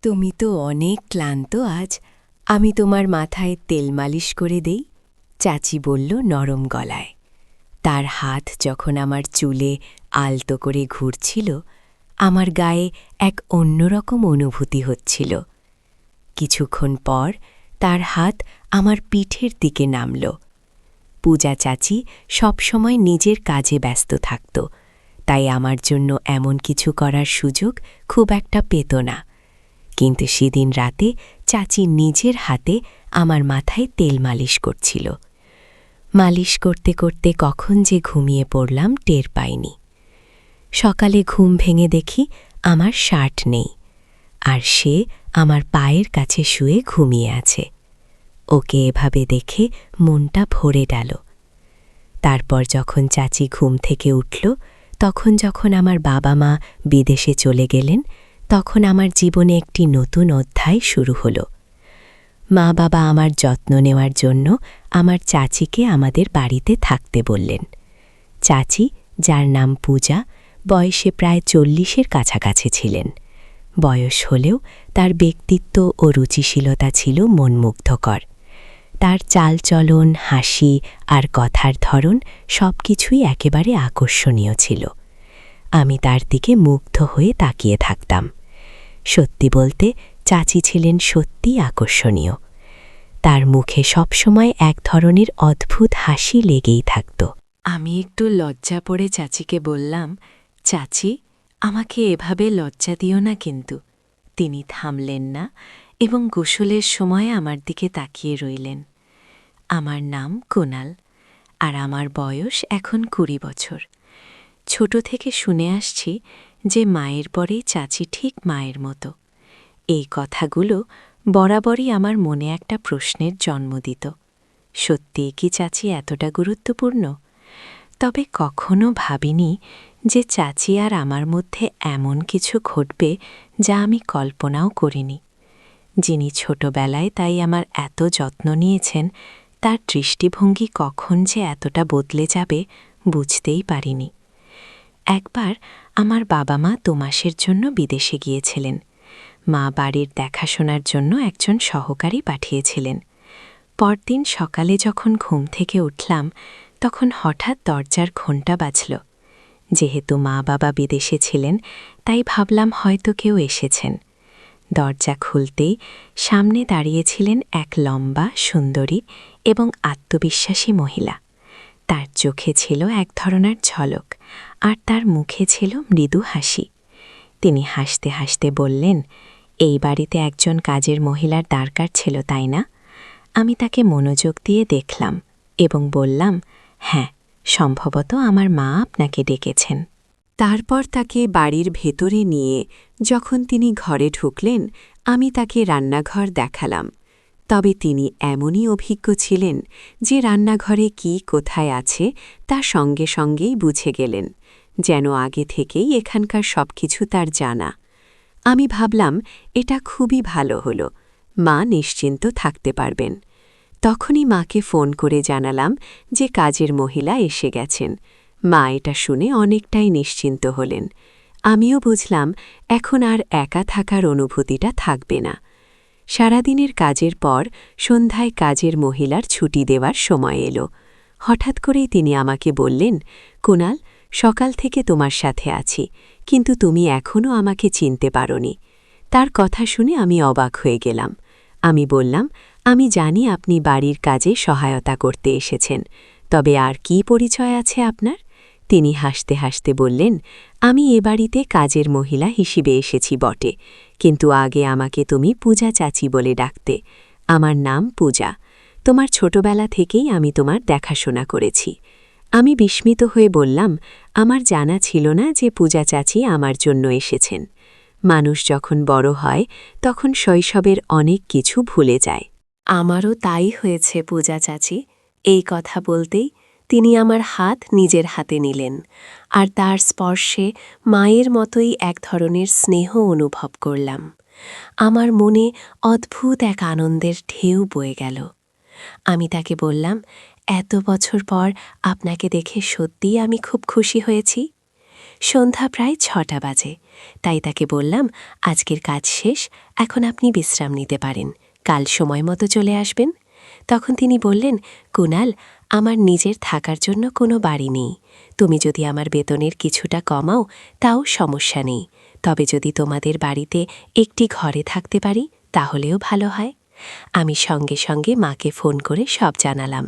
তুমি তো অনেক ক্লান্ত আজ, আমি তোমার মাথায় তেল মালিশ করে দেই। চাচি বলল নরম গলায়। তার হাত যখন আমার চুলে আলতো করে ঘুরছিল, আমার গায়ে এক অন্যরকম অনুভূতি হচ্ছিল। কিছুক্ষণ পর তার হাত আমার পিঠের দিকে নামল। পূজা চাচি সবসময় নিজের কাজে ব্যস্ত থাকত, তাই আমার জন্য এমন কিছু করার সুযোগ খুব একটা পেত না। কিন্তু সেদিন রাতে চাচি নিজের হাতে আমার মাথায় তেল মালিশ করছিল। মালিশ করতে করতে কখন যে ঘুমিয়ে পড়লাম টের পাইনি। সকালে ঘুম ভেঙে দেখি আমার শার্ট নেই, আর সে আমার পায়ের কাছে শুয়ে ঘুমিয়ে আছে। ওকে এভাবে দেখে মনটা ভরে গেল। তারপর যখন চাচি ঘুম থেকে উঠল, যখন আমার বাবা মা বিদেশে চলে গেলেন, তখন আমার জীবনে একটি নতুন অধ্যায় শুরু হলো। মা বাবা আমার যত্ন নেওয়ার জন্য আমার চাচিকে আমাদের বাড়িতে থাকতে বললেন। চাচি, যার নাম পূজা, বয়সে প্রায় 40-এর কাছাকাছি ছিলেন। বয়স হলেও তার ব্যক্তিত্ব ও রুচিশীলতা ছিল মনমুগ্ধকর। তার চালচলন, হাসি আর কথার ধরন সবকিছুই একেবারে আকর্ষণীয় ছিল। আমি তার দিকে মুগ্ধ হয়ে তাকিয়ে থাকতাম। সত্যি বলতে চাচি ছিলেন সত্যিই আকর্ষণীয়। তার মুখে সবসময় এক ধরনের অদ্ভুত হাসি লেগেই থাকত। আমি একটু লজ্জা পড়ে চাচিকে বললাম, চাচি, আমাকে এভাবে লজ্জা দিও না কিন্তু। তিনি থামলেন না এবং গোসলের সময় আমার দিকে তাকিয়ে রইলেন। আমার নাম কুনাল, আর আমার বয়স এখন 20 বছর। ছোট থেকে শুনে আসছি যে মায়ের পরেই চাচি ঠিক মায়ের মতো। এই কথাগুলো বরাবরই আমার মনে একটা প্রশ্নের জন্ম দিত। সত্যিই কি চাচি এতটা গুরুত্বপূর্ণ? তবে কখনো ভাবিনি যে চাচি আর আমার মধ্যে এমন কিছু ঘটবে যা আমি কল্পনাও করিনি। যিনি ছোটবেলায় তাই আমার এত যত্ন নিয়েছেন, তার দৃষ্টিভঙ্গি কখন যে এতটা বদলে যাবে বুঝতেই পারিনি। একবার আমার বাবা মা 2 মাসের জন্য বিদেশে গিয়েছিলেন। মা বাড়ির দেখাশোনার জন্য একজন সহকারী পাঠিয়েছিলেন। পরদিন সকালে যখন ঘুম থেকে উঠলাম, তখন হঠাৎ দরজার ঘণ্টা বাজল। যেহেতু মা বাবা বিদেশে ছিলেন, তাই ভাবলাম হয়তো কেউ এসেছেন। দরজা খুলতেই সামনে দাঁড়িয়েছিলেন এক লম্বা, সুন্দরী এবং আত্মবিশ্বাসী মহিলা। তার চোখে ছিল এক ধরনের ঝলক, আর তার মুখে ছিল মৃদু হাসি। তিনি হাসতে হাসতে বললেন, এই বাড়িতে একজন কাজের মহিলার দরকার ছিল, তাই না? আমি তাকে মনোযোগ দিয়ে দেখলাম এবং বললাম, হ্যাঁ, সম্ভবত আমার মা আপনাকে ডেকেছেন। তারপর তাকে বাড়ির ভেতরে নিয়ে যখন তিনি ঘরে ঢুকলেন, আমি তাকে রান্নাঘর দেখালাম। তবে তিনি এমনই অভিজ্ঞ ছিলেন যে রান্নাঘরে কি কোথায় আছে তা সঙ্গে সঙ্গেই বুঝে গেলেন, যেন আগে থেকেই এখানকার সবকিছু তার জানা। আমি ভাবলাম এটা খুবই ভালো হলো, মা নিশ্চিন্ত থাকতে পারবেন। তখনই মাকে ফোন করে জানালাম যে কাজের মহিলা এসে গেছেন। মা এটা শুনে অনেকটাই নিশ্চিন্ত হলেন। আমিও বুঝলাম এখন আর একা থাকার অনুভূতিটা থাকবে না। সারাদিনের কাজের পর সন্ধ্যায় কাজের মহিলার ছুটি দেওয়ার সময় এলো। হঠাৎ করেই তিনি আমাকে বললেন, কুনাল, সকাল থেকে তোমার সাথে আছি, কিন্তু তুমি এখনও আমাকে চিনতে পারোনি। তার কথা শুনে আমি অবাক হয়ে গেলাম। আমি বললাম, আমি জানি আপনি বাড়ির কাজে সহায়তা করতে এসেছেন, তবে আর কি পরিচয় আছে আপনার? তিনি হাসতে হাসতে বললেন, আমি এ বাড়িতে কাজের মহিলা হিসেবে এসেছি বটে, কিন্তু আগে আমাকে তুমি পূজা চাচি বলে ডাকতে। আমার নাম পূজা। তোমার ছোটবেলা থেকেই আমি তোমার দেখাশোনা করেছি। আমি বিস্মিত হয়ে বললাম, আমার জানা ছিল না যে পূজা চাচি আমার জন্য এসেছেন। মানুষ যখন বড় হয় তখন শৈশবের অনেক কিছু ভুলে যায়। আমারও তাই হয়েছে পূজা চাচি। এই কথা বলতেই তিনি আমার হাত নিজের হাতে নিলেন, আর তার স্পর্শে মায়ের মতোই এক ধরনের স্নেহ অনুভব করলাম। আমার মনে অদ্ভুত এক আনন্দের ঢেউ বয়ে গেল। আমি তাকে বললাম, এত বছর পর আপনাকে দেখে সত্যিই আমি খুব খুশি হয়েছি। সন্ধ্যা প্রায় ৬টা বাজে। তাই তাকে বললাম, আজকের কাজ শেষ, এখন আপনি বিশ্রাম নিতে পারেন, কাল সময় মতো চলে আসবেন। তখন তিনি বললেন, কুনাল, আমার নিজের থাকার জন্য কোনো বাড়ি নেই। তুমি যদি আমার বেতনের কিছুটা কমাও তাও সমস্যা নেই, তবে যদি তোমাদের বাড়িতে একটি ঘরে থাকতে পারি তাহলেও ভালো হয়। আমি সঙ্গে সঙ্গে মাকে ফোন করে সব জানালাম।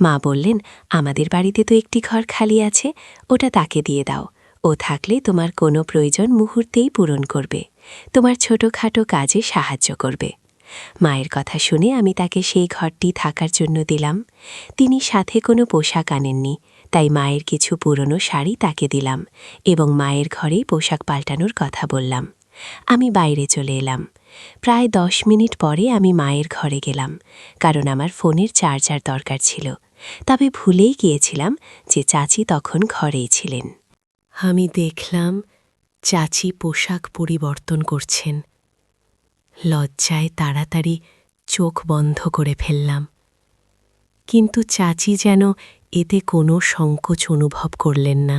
মা বললেন, আমাদের বাড়িতে তো একটি ঘর খালি আছে, ওটা তাকে দিয়ে দাও। ও থাকলে তোমার কোনো প্রয়োজন মুহূর্তেই পূরণ করবে, তোমার ছোটখাটো কাজে সাহায্য করবে। মায়ের কথা শুনে আমি তাকে সেই ঘরটি থাকার জন্য দিলাম। তিনি সাথে কোনো পোশাক আনেননি, তাই মায়ের কিছু পুরনো শাড়ি তাকে দিলাম এবং মায়ের ঘরেই পোশাক পাল্টানোর কথা বললাম। আমি বাইরে চলে এলাম। প্রায় 10 মিনিট পরে আমি মায়ের ঘরে গেলাম, কারণ আমার ফোনের চার্জার দরকার ছিল। তবে ভুলেই গিয়েছিলাম যে চাচি তখন ঘরেই ছিলেন। আমি দেখলাম চাচি পোশাক পরিবর্তন করছেন। লজ্জায় তাড়াতাড়ি চোখ বন্ধ করে ফেললাম, কিন্তু চাচি যেন এতে কোনো সংকোচ অনুভব করলেন না,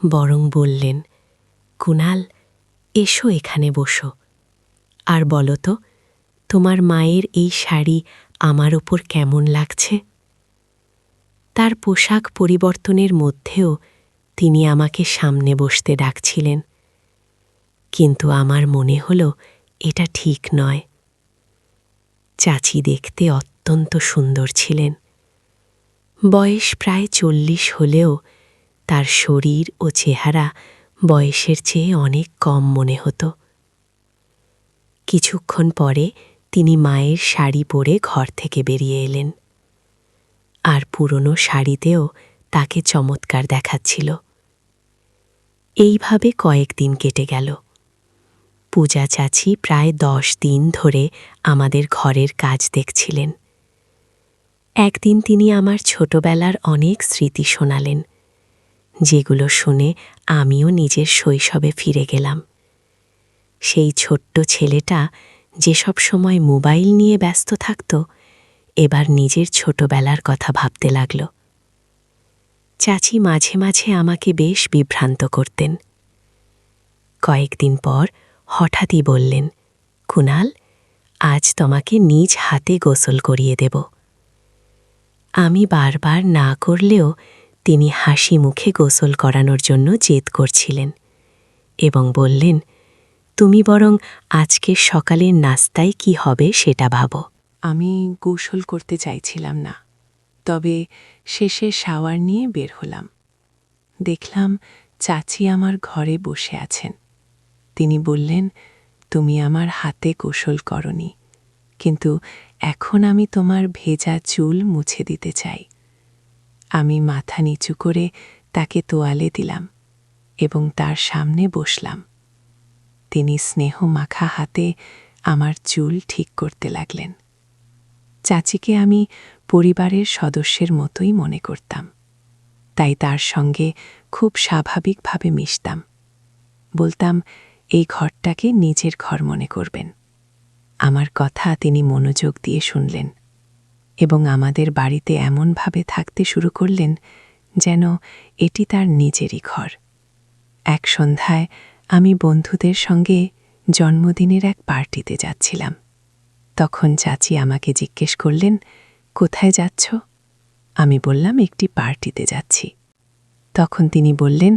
বরং বললেন, কুনাল, এসো এখানে বসো, আর বলো তো, তোমার মায়ের এই শাড়ি আমার ওপর কেমন লাগছে? তার পোশাক পরিবর্তনের মধ্যেও তিনি আমাকে সামনে বসতে ডাকছিলেন, কিন্তু আমার মনে হলো এটা ঠিক নয়। চাচি দেখতে অত্যন্ত সুন্দর ছিলেন। বয়স প্রায় 40 হলেও তার শরীর ও চেহারা বয়সের চেয়ে অনেক কম মনে হতো। কিছুক্ষণ পরে তিনি মায়ের শাড়ি পরে ঘর থেকে বেরিয়ে এলেন, আর পুরনো শাড়িতেও তাকে চমৎকার দেখাচ্ছিল। এইভাবে কয়েকদিন কেটে গেল। পূজা চাচি প্রায় 10 দিন ধরে আমাদের ঘরের কাজ দেখছিলেন। একদিন তিনি আমার ছোটবেলার অনেক স্মৃতি শোনালেন, যেগুলো শুনে আমিও নিজের শৈশবে ফিরে গেলাম। সেই ছোট্ট ছেলেটা যে সব সময় মোবাইল নিয়ে ব্যস্ত থাকত, এবার নিজের ছোটবেলার কথা ভাবতে লাগল। চাচি মাঝে মাঝে আমাকে বেশ বিভ্রান্ত করতেন। কয়েকদিন পর হঠাৎই বললেন, কুনাল, আজ তোমাকে নিজ হাতে গোসল করিয়ে দেব। আমি বারবার না করলেও তিনি হাসি মুখে গোসল করানোর জন্য জেদ করছিলেন এবং বললেন, তুমি বরং আজকের সকালের নাস্তায় কি হবে সেটা ভাবো। আমি গোসল করতে চাইছিলাম না, তবে শেষে শাওয়ার নিয়ে বের হলাম। দেখলাম চাচি আমার ঘরে বসে আছেন। তিনি বললেন, তুমি আমার হাতে গোসল করনি, কিন্তু এখন আমি তোমার ভেজা চুল মুছে দিতে চাই। আমি মাথা নিচু করে তাকে তোয়ালে দিলাম এবং তার সামনে বসলাম। তিনি স্নেহ মাখা হাতে আমার চুল ঠিক করতে লাগলেন। চাচিকে আমি পরিবারের সদস্যের মতোই মনে করতাম, তাই তার সঙ্গে খুব স্বাভাবিকভাবে মিশতাম। বলতাম, এই ঘরটাকে নিজের ঘর মনে করবেন। আমার কথা তিনি মনোযোগ দিয়ে শুনলেন এবং আমাদের বাড়িতে এমনভাবে থাকতে শুরু করলেন যেন এটি তার নিজেরই ঘর। এক সন্ধ্যায় আমি বন্ধুদের সঙ্গে জন্মদিনের এক পার্টিতে যাচ্ছিলাম। তখন চাচি আমাকে জিজ্ঞেস করলেন, কোথায় যাচ্ছ? আমি বললাম, একটি পার্টিতে যাচ্ছি। তখন তিনি বললেন,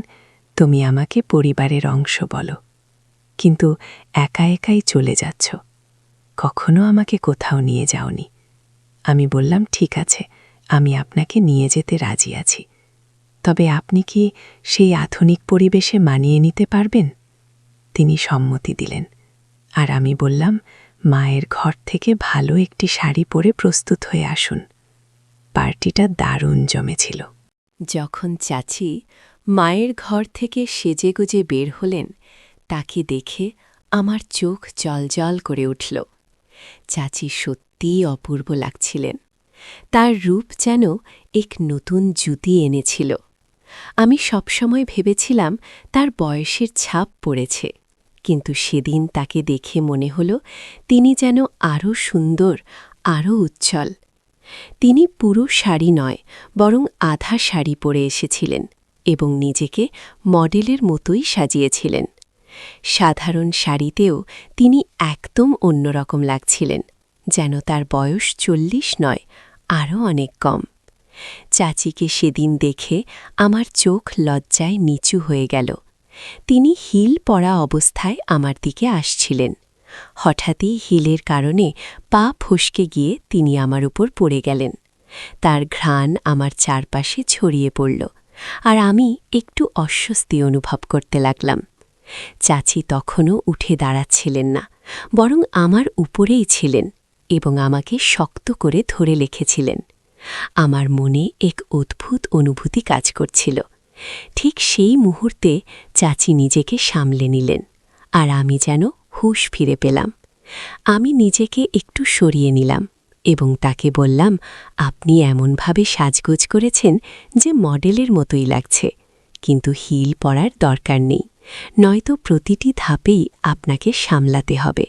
তুমি আমাকে পরিবারের অংশ বলো, কিন্তু একা একাই চলে যাচ্ছ, কখনো আমাকে কোথাও নিয়ে যাওনি। আমি বললাম, ঠিক আছে, আমি আপনাকে নিয়ে যেতে রাজি আছি, তবে আপনি কি সেই আধুনিক পরিবেশে মানিয়ে নিতে পারবেন? তিনি সম্মতি দিলেন, আর আমি বললাম, মায়ের ঘর থেকে ভালো একটি শাড়ি পরে প্রস্তুত হয়ে আসুন। পার্টিটা দারুণ জমেছিল। যখন চাচি মায়ের ঘর থেকে সেজেগুজে বের হলেন, তাকে দেখে আমার চোখ জলজল করে উঠল। চাচি সত্যিই অপূর্ব লাগছিলেন। তার রূপ যেন এক নতুন জ্যোতি এনেছিল। আমি সবসময় ভেবেছিলাম তার বয়সের ছাপ পড়েছে, কিন্তু সেদিন তাকে দেখে মনে হল তিনি যেন আরও সুন্দর, আরও উজ্জ্বল। তিনি পুরো শাড়ি নয়, বরং আধা শাড়ি পরে এসেছিলেন এবং নিজেকে মডেলের মতোই সাজিয়েছিলেন। সাধারণ শাড়িতেও তিনি একদম অন্যরকম লাগছিলেন, যেন তার বয়স 40 নয়, আরও অনেক কম। চাচিকে সেদিন দেখে আমার চোখ লজ্জায় নিচু হয়ে গেল। তিনি হিল পরা অবস্থায় আমার দিকে আসছিলেন। হঠাৎই হিলের কারণে পা ফসকে গিয়ে তিনি আমার উপর পড়ে গেলেন। তার ঘ্রাণ আমার চারপাশে ছড়িয়ে পড়ল, আর আমি একটু অস্বস্তি অনুভব করতে লাগলাম। চাচি তখনও উঠে দাঁড়াচ্ছিলেন না, বরং আমার উপরেই ছিলেন এবং আমাকে শক্ত করে ধরে রেখেছিলেন। আমার মনে এক অদ্ভুত অনুভূতি কাজ করছিল। ঠিক সেই মুহূর্তে চাচি নিজেকে সামলে নিলেন, আর আমি যেন হুঁশ ফিরে পেলাম। আমি নিজেকে একটু সরিয়ে নিলাম এবং তাকে বললাম, আপনি এমনভাবে সাজগোজ করেছেন যে মডেলের মতোই লাগছে, কিন্তু হিল পরার দরকার নেই, নয়তো প্রতিটি ধাপেই আপনাকে সামলাতে হবে।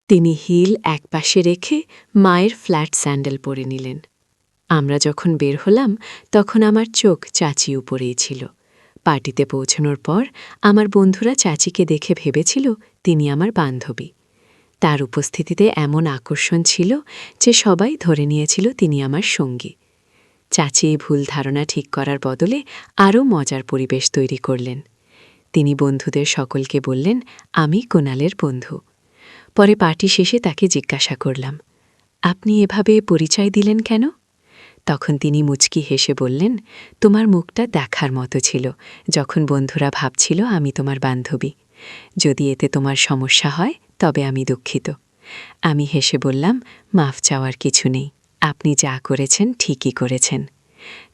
তিনি হিল একপাশে রেখে মায়ের ফ্ল্যাট স্যান্ডেল পরে নিলেন। আমরা যখন বের হলাম তখন আমার চোখ চাচি উপরেই ছিল। পার্টিতে পৌঁছানোর পর আমার বন্ধুরা চাচিকে দেখে ভেবেছিল তিনি আমার বান্ধবী। তার উপস্থিতিতে এমন আকর্ষণ ছিল যে সবাই ধরে নিয়েছিল তিনি আমার সঙ্গী। চাচি এই ভুল ধারণা ঠিক করার বদলে আরও মজার পরিবেশ তৈরি করলেন। তিনি বন্ধুদের সকলকে বললেন, আমি কুণালের বন্ধু। পরে পার্টি শেষে তাকে জিজ্ঞাসা করলাম, আপনি এভাবে পরিচয় দিলেন কেন? তখন তিনি মুচকি হেসে বললেন, তোমার মুখটা দেখার মতো ছিল যখন বন্ধুরা ভাবছিল আমি তোমার বান্ধবী। যদি এতে তোমার সমস্যা হয় তবে আমি দুঃখিত। আমি হেসে বললাম, মাফ চাওয়ার কিছু নেই, আপনি যা করেছেন ঠিকই করেছেন।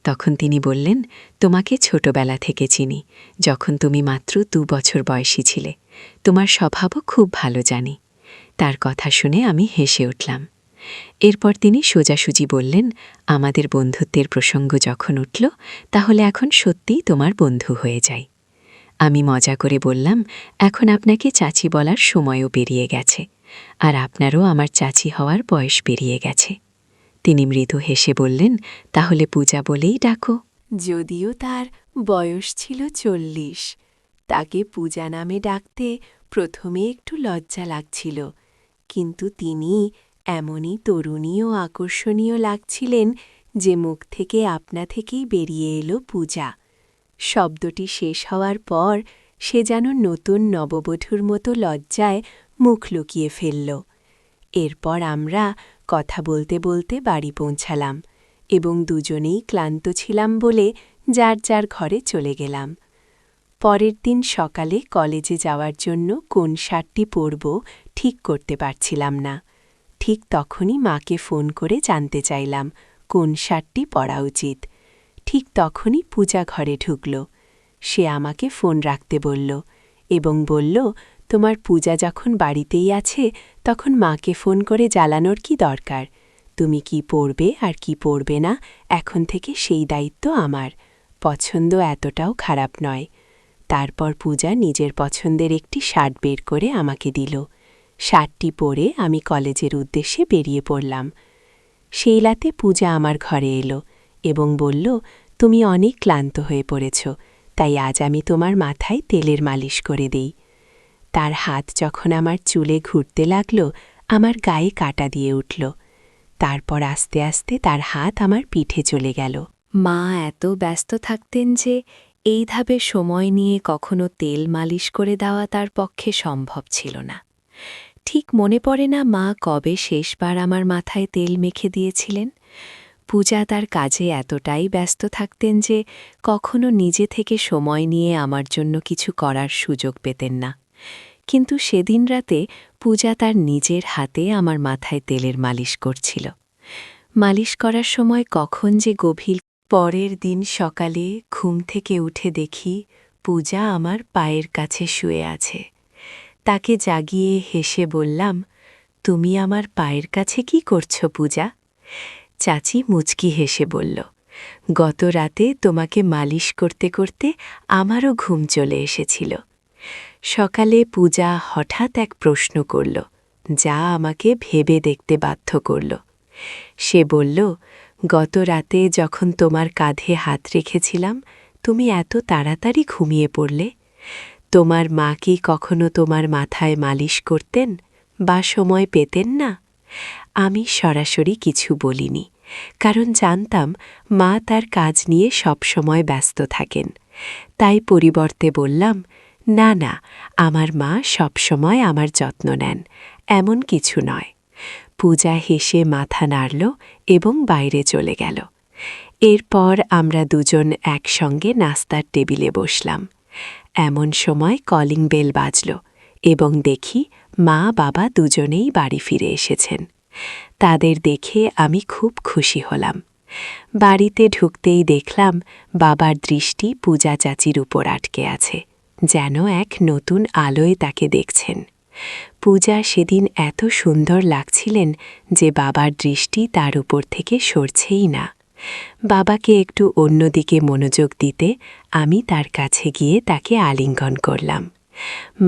তখন তিনি বললেন, তোমাকে ছোটবেলা থেকে চিনি, যখন তুমি মাত্র 2 বছর বয়সী ছিলে। তোমার স্বভাবও খুব ভালো জানি। তার কথা শুনে আমি হেসে উঠলাম। এরপর তিনি সোজাসুজি বললেন, আমাদের বন্ধুত্বের প্রসঙ্গ যখন উঠল, তাহলে এখন সত্যিই তোমার বন্ধু হয়ে যাই। আমি মজা করে বললাম, এখন আপনাকে চাচি বলার সময়ও পেরিয়ে গেছে, আর আপনারও আমার চাচি হওয়ার বয়স পেরিয়ে গেছে। তিনি মৃদু হেসে বললেন, তাহলে পূজা বলেই ডাকো। যদিও তার বয়স ছিল 40, তাকে পূজা নামে ডাকতে প্রথমে একটু লজ্জা লাগছিল, কিন্তু তিনি এমনই তরুণী ও আকর্ষণীয় লাগছিলেন যে মুখ থেকে আপনা থেকেই বেরিয়ে এলো পূজা। শব্দটি শেষ হওয়ার পর সে যেন নতুন নববধূর মতো লজ্জায় মুখ লুকিয়ে ফেলল। এরপর আমরা কথা বলতে বলতে বাড়ি পৌঁছালাম এবং দুজনেই ক্লান্ত ছিলাম বলে যার যার ঘরে চলে গেলাম। পরের দিন সকালে কলেজে যাওয়ার জন্য কোন শার্টটি পরব ঠিক করতে পারছিলাম না। ঠিক তখনই মাকে ফোন করে জানতে চাইলাম কোন শার্টটি পরা উচিত। ঠিক তখনই পূজা ঘরে ঢুকল। সে আমাকে ফোন রাখতে বলল এবং বলল, তোমার পূজা যখন বাড়িতেই আছে তখন মাকে ফোন করে জ্বালানোর কি দরকার? তুমি কি পরবে আর কি পরবে না এখন থেকে সেই দায়িত্ব আমার। পছন্দ এতটাও খারাপ নয়। তারপর পূজা নিজের পছন্দের একটি শার্ট বের করে আমাকে দিল। শার্টটি পরে আমি কলেজের উদ্দেশ্যে বেরিয়ে পড়লাম। সেই রাতে পূজা আমার ঘরে এলো এবং বলল, তুমি অনেক ক্লান্ত হয়ে পড়েছ, তাই আজ আমি তোমার মাথায় তেলের মালিশ করে দেই। তার হাত যখন আমার চুলে ঘুরতে লাগল, আমার গায়ে কাঁটা দিয়ে উঠল। তারপর আস্তে আস্তে তার হাত আমার পিঠে চলে গেল। মা এত ব্যস্ত থাকতেন যে এই ধাপে সময় নিয়ে কখনো তেল মালিশ করে দেওয়া তার পক্ষে সম্ভব ছিল না। ঠিক মনে পড়ে না মা কবে শেষবার আমার মাথায় তেল মেখে দিয়েছিলেন। পূজা তার কাজে এতটাই ব্যস্ত থাকতেন যে কখনো নিজে থেকে সময় নিয়ে আমার জন্য কিছু করার সুযোগ পেতেন না। কিন্তু সেদিন রাতে পূজা তার নিজের হাতে আমার মাথায় তেলের মালিশ করছিল। মালিশ করার সময় কখন যে গভীর। পরের দিন সকালে ঘুম থেকে উঠে দেখি পূজা আমার পায়ের কাছে শুয়ে আছে। তাকে জাগিয়ে হেসে বললাম, তুমি আমার পায়ের কাছে কি করছো পূজা? চাচি মুচকি হেসে বলল, গত রাতে তোমাকে মালিশ করতে করতে আমারও ঘুম চলে এসেছিল। সকালে পূজা হঠাৎ এক প্রশ্ন করল, যা আমাকে ভেবে দেখতে বাধ্য করল। সে বলল, গত রাতে যখন তোমার কাঁধে হাত রেখেছিলাম তুমি এত তাড়াতাড়ি ঘুমিয়ে পড়লে? তোমার মা কি কখনো তোমার মাথায় মালিশ করতেন বা সময় পেতেন না? আমি সরাসরি কিছু বলিনি, কারণ জানতাম মা তার কাজ নিয়ে সবসময় ব্যস্ত থাকেন। তাই পরিবর্তে বললাম, না না, আমার মা সবসময় আমার যত্ন নেন, এমন কিছু নয়। পূজা হেসে মাথা নাড়ল এবং বাইরে চলে গেল। এরপর আমরা দুজন একসঙ্গে নাস্তার টেবিলে বসলাম। এমন সময় কলিং বেল বাজল এবং দেখি মা বাবা দুজনেই বাড়ি ফিরে এসেছেন। তাদের দেখে আমি খুব খুশি হলাম। বাড়িতে ঢুকতেই দেখলাম বাবার দৃষ্টি পূজা চাচির উপর আটকে আছে, যেন এক নতুন আলোয় তাকে দেখছেন। পূজা সেদিন এত সুন্দর লাগছিলেন যে বাবার দৃষ্টি তার উপর থেকে সরছেই না। বাবাকে একটু অন্যদিকে মনোযোগ দিতে আমি তার কাছে গিয়ে তাকে আলিঙ্গন করলাম।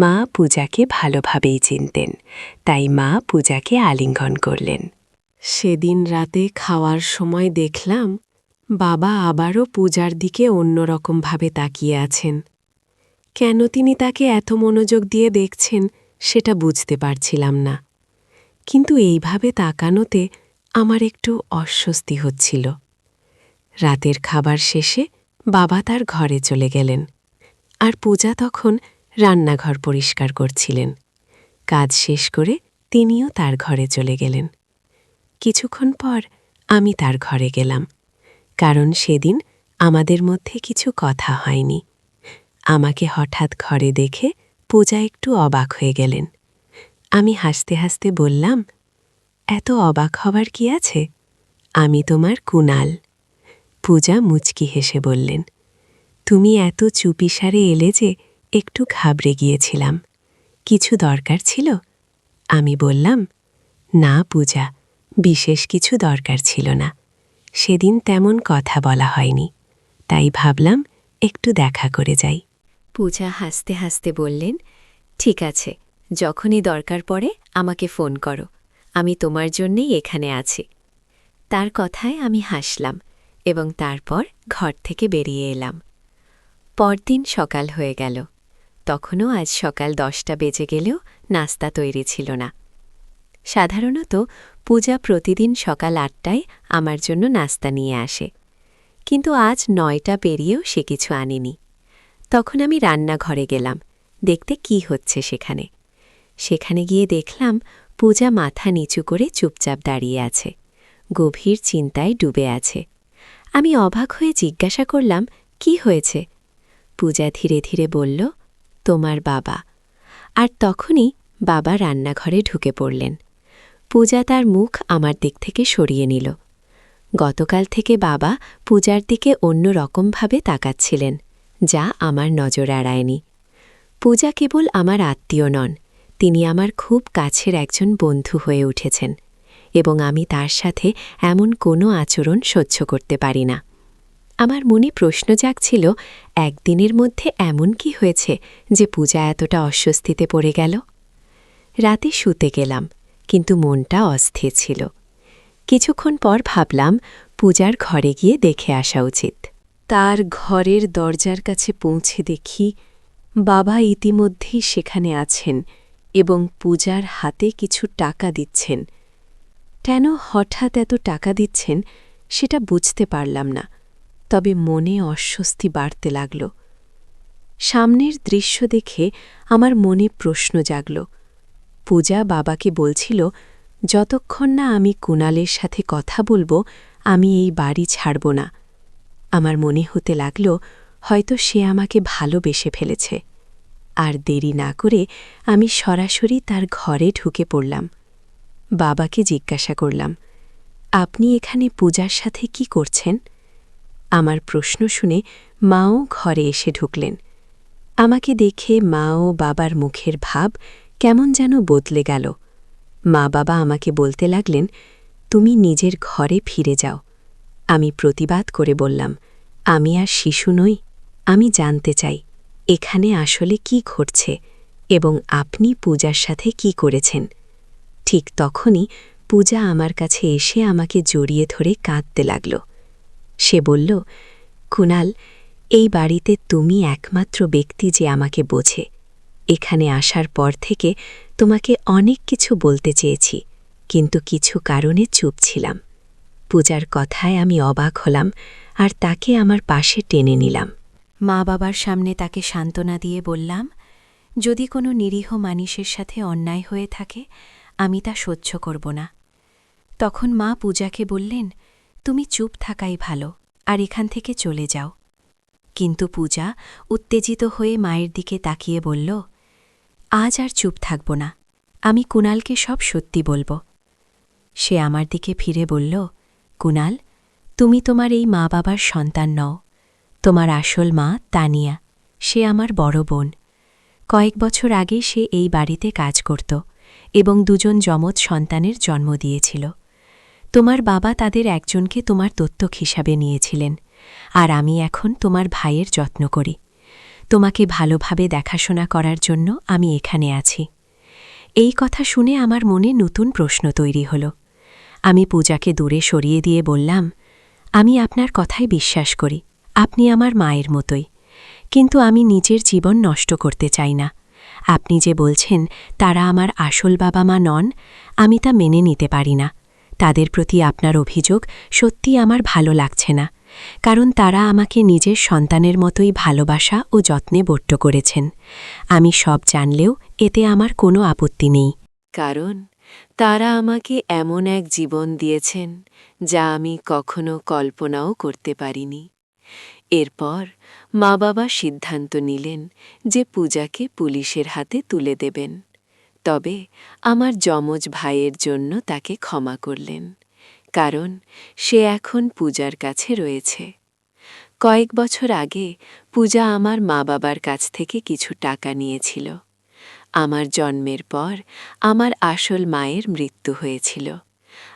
মা পূজাকে ভালোভাবেই চিনতেন, তাই মা পূজাকে আলিঙ্গন করলেন। সেদিন রাতে খাওয়ার সময় দেখলাম বাবা আবারও পূজার দিকে অন্যরকমভাবে তাকিয়ে আছেন। কেন তিনি তাকে এত মনোযোগ দিয়ে দেখছেন সেটা বুঝতে পারছিলাম না, কিন্তু এইভাবে তাকানোতে আমার একটু অস্বস্তি হচ্ছিল। রাতের খাবার শেষে বাবা তার ঘরে চলে গেলেন, আর পূজা তখন রান্নাঘর পরিষ্কার করছিলেন। কাজ শেষ করে তিনিও তার ঘরে চলে গেলেন। কিছুক্ষণ পর আমি তার ঘরে গেলাম, কারণ সেদিন আমাদের মধ্যে কিছু কথা হয়নি। আমাকে হঠাৎ ঘরে দেখে পূজা একটু অবাক হয়ে গেলেন। আমি হাসতে হাসতে বললাম, এত অবাক হবার কি আছে? আমি তোমার কুণাল। পূজা মুচকি হেসে বললেন, তুমি এত চুপিসারে এলে যে একটু ঘাবড়ে গিয়েছিলাম। কিছু দরকার ছিল? আমি বললাম, না পূজা, বিশেষ কিছু দরকার ছিল না। সেদিন তেমন কথা বলা হয়নি, তাই ভাবলাম একটু দেখা করে যাই। পূজা হাসতে হাসতে বললেন, ঠিক আছে, যখনই দরকার পড়ে আমাকে ফোন করো, আমি তোমার জন্যেই এখানে আছি। তার কথায় আমি হাসলাম এবং তারপর ঘর থেকে বেরিয়ে এলাম। পরদিন সকাল হয়ে গেল। তখনও আজ সকাল 10টা বেজে গেলেও নাস্তা তৈরি ছিল না। সাধারণত পূজা প্রতিদিন সকাল 8টায় আমার জন্য নাস্তা নিয়ে আসে, কিন্তু আজ 9টা পেরিয়েও সে কিছু আনেনি। তখন আমি রান্নাঘরে গেলাম দেখতে কি হচ্ছে সেখানে। সেখানে গিয়ে দেখলাম পূজা মাথা নিচু করে চুপচাপ দাঁড়িয়ে আছে, গভীর চিন্তায় ডুবে আছে। আমি অবাক হয়ে জিজ্ঞাসা করলাম, কি হয়েছে? পূজা ধীরে ধীরে বলল, তোমার বাবা। আর তখনই বাবা রান্নাঘরে ঢুকে পড়লেন। পূজা তার মুখ আমার দিক থেকে সরিয়ে নিল। গতকাল থেকে বাবা পূজার দিকে অন্য রকমভাবে তাকাচ্ছিলেন, যা আমার নজর এড়ায়নি। পূজা কেবল আমার আত্মীয় নন, তিনি আমার খুব কাছের একজন বন্ধু হয়ে উঠেছেন, এবং আমি তার সাথে এমন কোনো আচরণ সহ্য করতে পারি না। আমার মনে প্রশ্ন জাগছিল, একদিনের মধ্যে এমন কি হয়েছে যে পূজা এতটা অস্বস্তিতে পড়ে গেল? রাতে শুতে গেলাম, কিন্তু মনটা অস্থির ছিল। কিছুক্ষণ পর ভাবলাম পূজার ঘরে গিয়ে দেখে আসা উচিত। তার ঘরের দরজার কাছে পৌঁছে দেখি বাবা ইতিমধ্যেই সেখানে আছেন এবং পূজার হাতে কিছু টাকা দিচ্ছেন। কেন হঠাৎ এত টাকা দিচ্ছেন সেটা বুঝতে পারলাম না, তবে মনে অস্বস্তি বাড়তে লাগল। সামনের দৃশ্য দেখে আমার মনে প্রশ্ন জাগল। পূজা বাবাকে বলছিল, যতক্ষণ না আমি কুণালের সাথে কথা বলবো আমি এই বাড়ি ছাড়ব না। আমার মনে হতে লাগল হয়তো সে আমাকে ভালোবেসে ফেলেছে। আর দেরি না করে আমি সরাসরি তার ঘরে ঢুকে পড়লাম। বাবাকে জিজ্ঞাসা করলাম, আপনি এখানে পূজার সাথে কি করছেন? আমার প্রশ্ন শুনে মাও ঘরে এসে ঢুকলেন। আমাকে দেখে মা ও বাবার মুখের ভাব কেমন যেন বদলে গেল। মা বাবা আমাকে বলতে লাগলেন, তুমি নিজের ঘরে ফিরে যাও। আমি প্রতিবাদ করে বললাম, আমি আর শিশু নই, আমি জানতে চাই এখানে আসলে কি ঘটছে এবং আপনি পূজার সাথে কি করেছেন। ঠিক তখনই পূজা আমার কাছে এসে আমাকে জড়িয়ে ধরে কাঁদতে লাগল। সে বলল, কুণাল, এই বাড়িতে তুমি একমাত্র ব্যক্তি যে আমাকে বোঝে। এখানে আসার পর থেকে তোমাকে অনেক কিছু বলতে চেয়েছি, কিন্তু কিছু কারণে চুপ ছিলাম। পূজার কথায় আমি অবাক হলাম আর তাকে আমার পাশে টেনে নিলাম। মা বাবার সামনে তাকে সান্ত্বনা দিয়ে বললাম, যদি কোনো নিরীহ মানুষের সাথে অন্যায় হয়ে থাকে আমি তা সহ্য করব না। তখন মা পূজাকে বললেন, তুমি চুপ থাকাই ভালো, আর এখান থেকে চলে যাও। কিন্তু পূজা উত্তেজিত হয়ে মায়ের দিকে তাকিয়ে বলল, আজ আর চুপ থাকব না, আমি কুণালকে সব সত্যি বলব। সে আমার দিকে ফিরে বলল, কুণাল, তুমি তোমার এই মা বাবার সন্তান নও। তোমার আসল মা তানিয়া, সে আমার বড় বোন। কয়েক বছর আগে সে এই বাড়িতে কাজ করত এবং দুজন যমজ সন্তানের জন্ম দিয়েছিল। তোমার বাবা তাদের একজনকে তোমার দত্তক হিসাবে নিয়েছিলেন, আর আমি এখন তোমার ভাইয়ের যত্ন করি। তোমাকে ভালোভাবে দেখাশোনা করার জন্য আমি এখানে আছি। এই কথা শুনে আমার মনে নতুন প্রশ্ন তৈরি হল। আমি পূজাকে দূরে সরিয়ে দিয়ে বললাম, আমি আপনার কথায় বিশ্বাস করি, আপনি আমার মায়ের মতোই, কিন্তু আমি নিজের জীবন নষ্ট করতে চাই না। আপনি যে বলছেন তারা আমার আসল বাবা মা নন, আমি তা মেনে নিতে পারি না। তাদের প্রতি আপনার অভিযোগ সত্যি আমার ভালো লাগছে না, কারণ তারা আমাকে নিজের সন্তানের মতোই ভালোবাসা ও যত্নে বট্ট করেছেন। আমি সব জানলেও এতে আমার কোনো আপত্তি নেই, কারণ তারা আমাকে এমন এক জীবন দিয়েছেন যা আমি কখনো কল্পনাও করতে পারিনি। এরপর মা বাবা সিদ্ধান্ত নিলেন যে পূজাকে পুলিশের হাতে তুলে দেবেন, তবে আমার যমজ ভাইয়ের জন্য তাকে ক্ষমা করলেন, কারণ সে এখন পূজার কাছে রয়েছে। কয়েক বছর আগে পূজা আমার মা বাবার কাছ থেকে কিছু টাকা নিয়েছিল। আমার জন্মের পর আমার আসল মায়ের মৃত্যু হয়েছিল,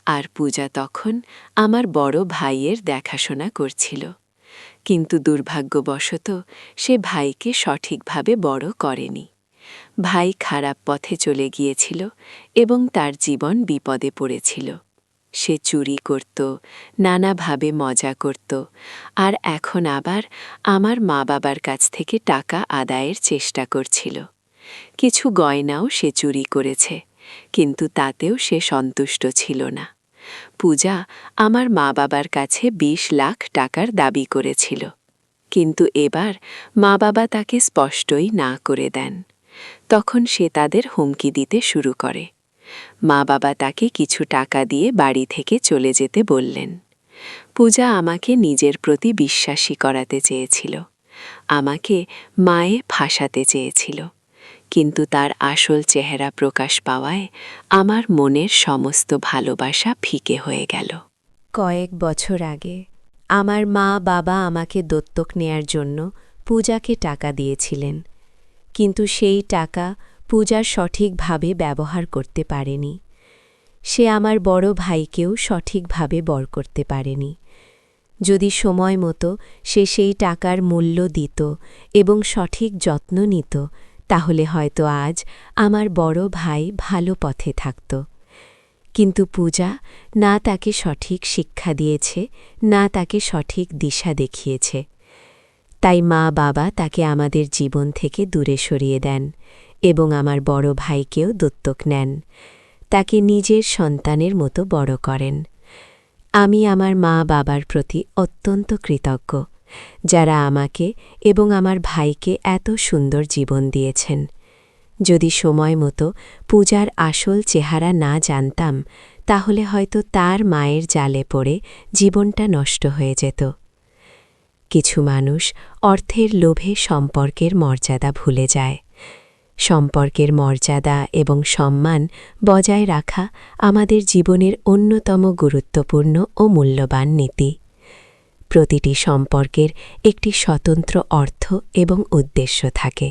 আর পূজা তখন আমার বড় ভাইয়ের দেখাশোনা করছিল। কিন্তু দুর্ভাগ্যবশত সে ভাইকে সঠিকভাবে বড় করেনি। ভাই খারাপ পথে চলে গিয়েছিল এবং তার জীবন বিপদে পড়েছিল। সে চুরি করত, নানাভাবে মজা করত, আর এখন আবার আমার মা বাবার কাছ থেকে টাকা আদায়ের চেষ্টা করছিল। কিছু গয়নাও সে চুরি করেছে, কিন্তু তাতেও সে সন্তুষ্ট ছিল না। পূজা আমার মা বাবার কাছে ২০ লাখ টাকার দাবি করেছিল, কিন্তু এবার মা বাবা তাকে স্পষ্টই না করে দেন। তখন সে তাদের হুমকি দিতে শুরু করে। মা বাবা তাকে কিছু টাকা দিয়ে বাড়ি থেকে চলে যেতে বললেন। পূজা আমাকে নিজের প্রতি বিশ্বাসী করাতে চেয়েছিল, আমাকে মায়ে ফাঁসাতে চেয়েছিল, কিন্তু তার আসল চেহারা প্রকাশ পাওয়ায় আমার মনের সমস্ত ভালোবাসা ফিকে হয়ে গেল। কয়েক বছর আগে আমার মা বাবা আমাকে দত্তক নেয়ার জন্য পূজাকে টাকা দিয়েছিলেন, কিন্তু সেই টাকা পূজা সঠিকভাবে ব্যবহার করতে পারেনি। সে আমার বড় ভাইকেও সঠিকভাবে বড় করতে পারেনি। যদি সময় মতো সে সেই টাকার মূল্য দিত এবং সঠিক যত্ন নিত, তাহলে হয়তো আজ আমার বড় ভাই ভালো পথে থাকত। কিন্তু পূজা না তাকে সঠিক শিক্ষা দিয়েছে, না তাকে সঠিক দিশা দেখিয়েছে। তাই মা বাবা তাকে আমাদের জীবন থেকে দূরে সরিয়ে দেন এবং আমার বড় ভাইকেও দত্তক নেন। তাকে নিজের সন্তানের মতো বড় করেন। আমি আমার মা বাবার প্রতি অত্যন্ত কৃতজ্ঞ, যারা আমাকে এবং আমার ভাইকে এত সুন্দর জীবন দিয়েছেন। যদি সময় মতো পূজার আসল চেহারা না জানতাম, তাহলে হয়তো তার মায়ের জালে পড়ে জীবনটা নষ্ট হয়ে যেত। কিছু মানুষ অর্থের লোভে সম্পর্কের মর্যাদা ভুলে যায়। সম্পর্কের মর্যাদা এবং সম্মান বজায় রাখা আমাদের জীবনের অন্যতম গুরুত্বপূর্ণ ও মূল্যবান নীতি। প্রতিটি সম্পর্কের একটি স্বতন্ত্র অর্থ এবং উদ্দেশ্য থাকে।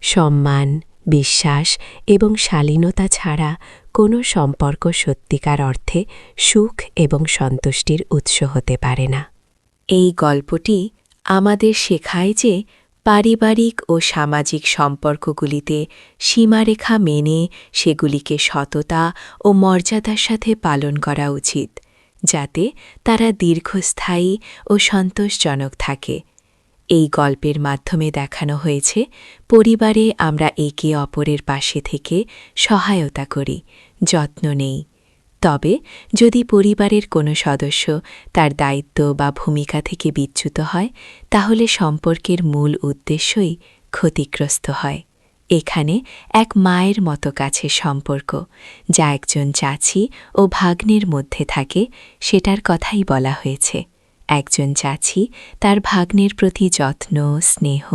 সম্মান, বিশ্বাস এবং শালীনতা ছাড়া কোনো সম্পর্ক সত্যিকার অর্থে সুখ এবং সন্তুষ্টির উৎস হতে পারে না। এই গল্পটি আমাদের শেখায় যে পারিবারিক ও সামাজিক সম্পর্কগুলিতে সীমারেখা মেনে সেগুলিকে সততা ও মর্যাদার সাথে পালন করা উচিত, যাতে তারা দীর্ঘস্থায়ী ও সন্তোষজনক থাকে। এই গল্পের মাধ্যমে দেখানো হয়েছে পরিবারে আমরা একে অপরের পাশে থেকে সহায়তা করি, যত্ন নেই। তবে যদি পরিবারের কোনো সদস্য তার দায়িত্ব বা ভূমিকা থেকে বিচ্যুত হয়, তাহলে সম্পর্কের মূল উদ্দেশ্যই ক্ষতিগ্রস্ত হয়। এখানে এক মায়ের মতো কাছের সম্পর্ক, যা একজন চাচি ও ভাগ্নের মধ্যে থাকে, সেটার কথাই বলা হয়েছে। একজন চাচি তার ভাগ্নের প্রতি যত্ন, স্নেহ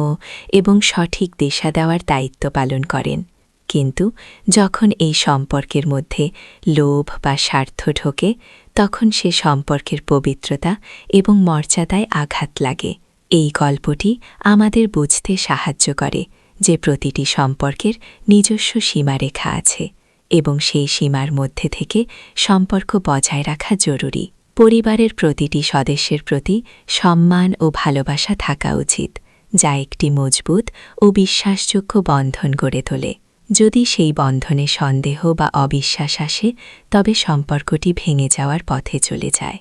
এবং সঠিক দিশা দেওয়ার দায়িত্ব পালন করেন। কিন্তু যখন এই সম্পর্কের মধ্যে লোভ বা স্বার্থ ঢোকে, তখন সে সম্পর্কের পবিত্রতা এবং মর্যাদায় আঘাত লাগে। এই গল্পটি আমাদের বুঝতে সাহায্য করে যে প্রতিটি সম্পর্কের নিজস্ব সীমারেখা আছে এবং সেই সীমার মধ্যে থেকে সম্পর্ক বজায় রাখা জরুরি। পরিবারের প্রতিটি সদস্যের প্রতি সম্মান ও ভালোবাসা থাকা উচিত, যা একটি মজবুত ও বিশ্বাসযোগ্য বন্ধন গড়ে তোলে। যদি সেই বন্ধনে সন্দেহ বা অবিশ্বাস আসে, তবে সম্পর্কটি ভেঙে যাওয়ার পথে চলে যায়।